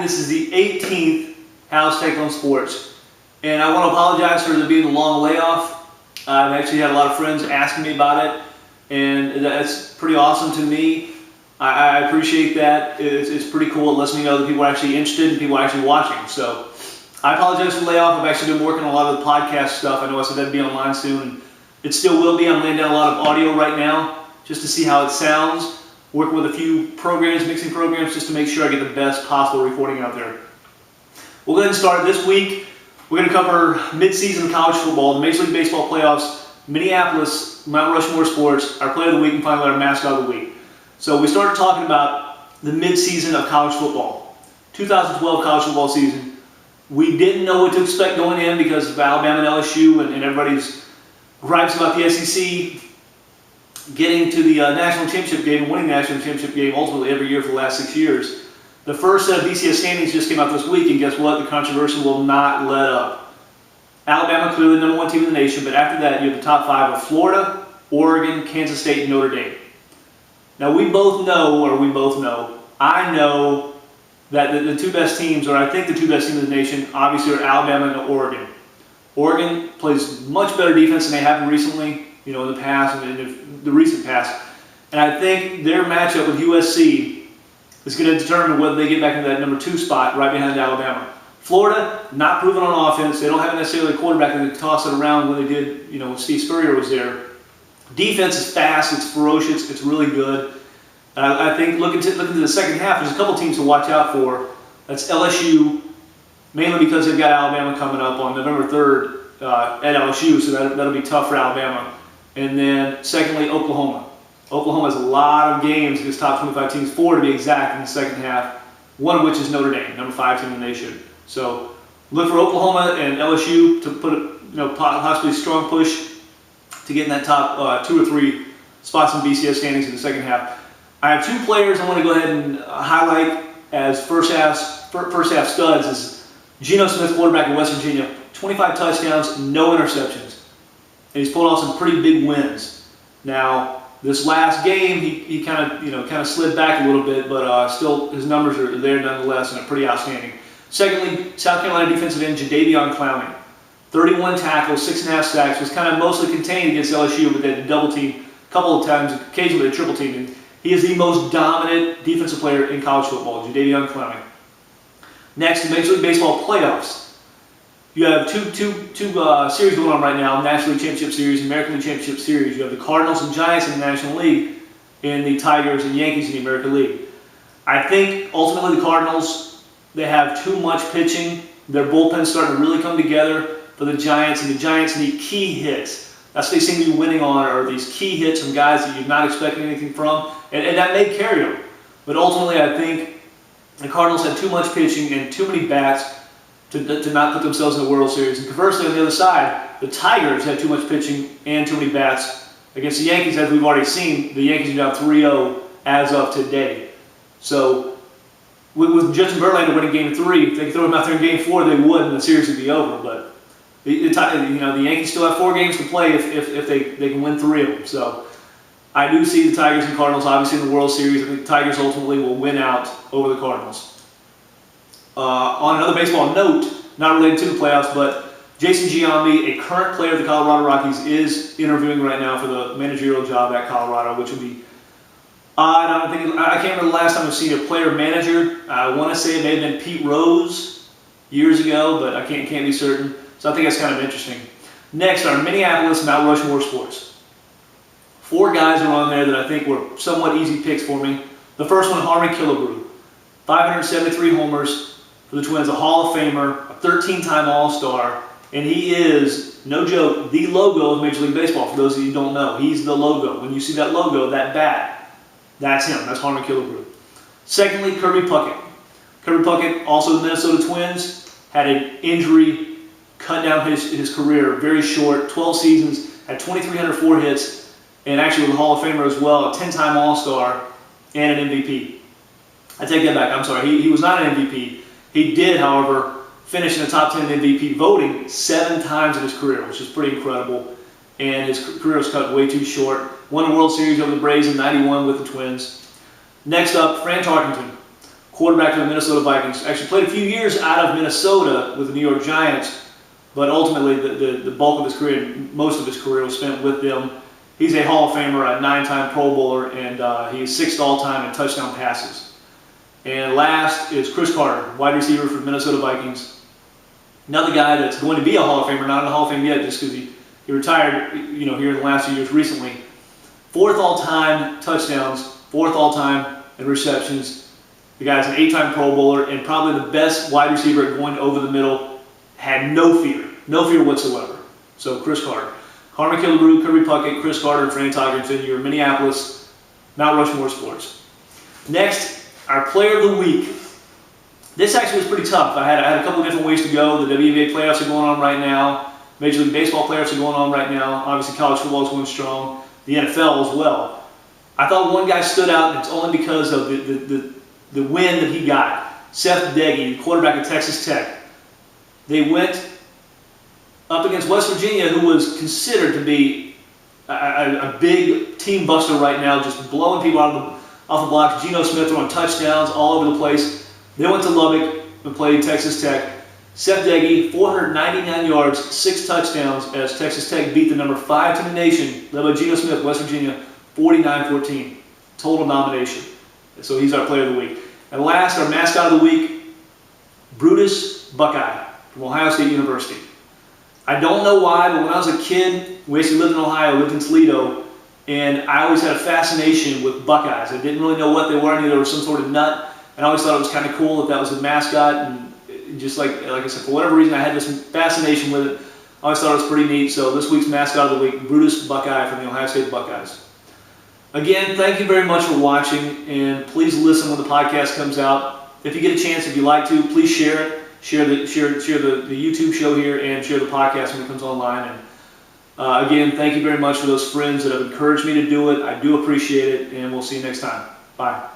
This is the 18th House Take on Sports. And I want to apologize for there being a long layoff. I've actually had a lot of friends asking me about it, and that's pretty awesome to me. I appreciate that. It's pretty cool. It lets me know that people are actually interested and people are actually watching. So I apologize for the layoff. I've actually been working on a lot of the podcast stuff. I know I said that'd be online soon. It still will be. I'm laying down a lot of audio right now just to see how it sounds. Working with a few programs, mixing programs, just to make sure I get the best possible recording out there. We'll go ahead and start this week. We're going to cover mid-season college football, the Major League Baseball playoffs, Minneapolis, Mount Rushmore sports, our player of the week, and finally our mascot of the week. So we started talking about the mid-season of college football, 2012 college football season. We didn't know what to expect going in because of Alabama and LSU and everybody's gripes about the SEC getting to the national championship game and winning the national championship game ultimately every year for the last 6 years. The first set of BCS standings just came out this week, and guess what? The controversy will not let up. Alabama, clearly the #1 team in the nation, but after that you have the top 5 of Florida, Oregon, Kansas State, and Notre Dame. Now I know that the two best teams, or I think the two best teams in the nation, obviously are Alabama and Oregon. Oregon plays much better defense than they have recently, in the past and in the recent past. And I think their matchup with USC is going to determine whether they get back into that #2 spot right behind Alabama. Florida, not proven on offense. They don't have necessarily a quarterback that can toss it around when they did, when Steve Spurrier was there. Defense is fast, it's ferocious, it's really good. I think looking to the second half, there's a couple teams to watch out for. That's LSU, mainly because they've got Alabama coming up on November 3rd at LSU, so that'll be tough for Alabama. And then secondly, Oklahoma. Oklahoma has a lot of games against top 25 teams, 4 to be exact, in the second half, one of which is Notre Dame, #5 team in the nation. So look for Oklahoma and LSU to put possibly a strong push to get in that top 2 or 3 spots in BCS standings in the second half. I have 2 players I want to go ahead and highlight as first half studs. Is Geno Smith, quarterback of West Virginia, 25 touchdowns, no interceptions. And he's pulled off some pretty big wins. Now, this last game, he kind of slid back a little bit, but still his numbers are there nonetheless and are pretty outstanding. Secondly, South Carolina defensive end Jadeveon Clowney, 31 tackles, 6.5 sacks, was kind of mostly contained against LSU, but they had a double team a couple of times, occasionally a triple team. And he is the most dominant defensive player in college football, Jadeveon Clowney. Next, the Major League Baseball playoffs. You have two series going on right now, National League Championship Series and American League Championship Series. You have the Cardinals and Giants in the National League and the Tigers and Yankees in the American League. I think ultimately the Cardinals, they have too much pitching. Their bullpen's starting to really come together for the Giants, and the Giants need key hits. That's what they seem to be winning on, are these key hits from guys that you're not expecting anything from, and that may carry them. But ultimately I think the Cardinals had too much pitching and too many bats to not put themselves in the World Series. And conversely, on the other side, the Tigers had too much pitching and too many bats against the Yankees. As we've already seen, the Yankees are down 3-0 as of today. So with Justin Verlander winning Game 3, if they could throw him out there in Game 4, they would, and the series would be over. But the Yankees still have 4 games to play if they can win 3 of them. So I do see the Tigers and Cardinals obviously in the World Series. I think the Tigers ultimately will win out over the Cardinals. On another baseball note, not related to the playoffs, but Jason Giambi, a current player of the Colorado Rockies, is interviewing right now for the managerial job at Colorado, which would be odd. I can't remember the last time I've seen a player manager. I want to say it may have been Pete Rose years ago, but I can't be certain. So I think that's kind of interesting. Next, our Minneapolis Mount Rushmore sports. 4 guys are on there that I think were somewhat easy picks for me. The first one, Harmon Killebrew, 573 homers for the Twins, a Hall of Famer, a 13-time All-Star, and he is, no joke, the logo of Major League Baseball. For those of you who don't know, he's the logo. When you see that logo, that bat, that's him. That's Harmon Killebrew. Secondly, Kirby Puckett. Kirby Puckett, also the Minnesota Twins, had an injury cut down his career very short, 12 seasons, had 2,304 hits, and actually was a Hall of Famer as well, a 10-time All-Star, and an MVP. I take that back, I'm sorry, he was not an MVP. He did, however, finish in the top 10 in MVP voting 7 times in his career, which is pretty incredible, and his career was cut way too short. Won the World Series over the Braves in '91 with the Twins. Next up, Fran Tarkenton. quarterback for the Minnesota Vikings. Actually played a few years out of Minnesota with the New York Giants, but ultimately the bulk of his career, most of his career was spent with them. He's a Hall of Famer, a 9-time Pro Bowler, and he is 6th all-time in touchdown passes. And last is Chris Carter, wide receiver for the Minnesota Vikings. Another guy that's going to be a Hall of Famer, not in the Hall of Fame yet, just because he retired, here in the last few years recently. 4th all-time touchdowns, 4th all-time in receptions. The guy's an 8-time Pro Bowler and probably the best wide receiver at going over the middle. Had no fear whatsoever. So Chris Carter. Carmen Killebrew, Kirby Puckett, Chris Carter, and Fran Toggerton, your Minneapolis, Mount Rushmore Sports. Next, our Player of the Week. This actually was pretty tough. I had a couple of different ways to go. The WNBA playoffs are going on right now. Major League Baseball playoffs are going on right now. Obviously, college football is going strong. The NFL as well. I thought one guy stood out, and it's only because of the win that he got. Seth Deggy, the quarterback of Texas Tech. They went up against West Virginia, who was considered to be a big team buster right now, just blowing people off the blocks. Geno Smith throwing touchdowns all over the place. They went to Lubbock and played Texas Tech. Seth Deggy, 499 yards, 6 touchdowns as Texas Tech beat the number 5 team in the nation, led by Geno Smith, West Virginia, 49-14. Total domination. So he's our Player of the Week. And last, our Mascot of the Week, Brutus Buckeye from Ohio State University. I don't know why, but when I was a kid, we actually lived in Ohio, lived in Toledo, and I always had a fascination with Buckeyes. I didn't really know what they were. I knew they were some sort of nut, and I always thought it was kind of cool that was the mascot, and just like I said, for whatever reason, I had this fascination with it. I always thought it was pretty neat. So this week's Mascot of the Week, Brutus Buckeye from the Ohio State Buckeyes. Again, thank you very much for watching, and please listen when the podcast comes out. If you get a chance, if you like to, please share it. Share the YouTube show here and share the podcast when it comes online. And again, thank you very much for those friends that have encouraged me to do it. I do appreciate it, and we'll see you next time. Bye.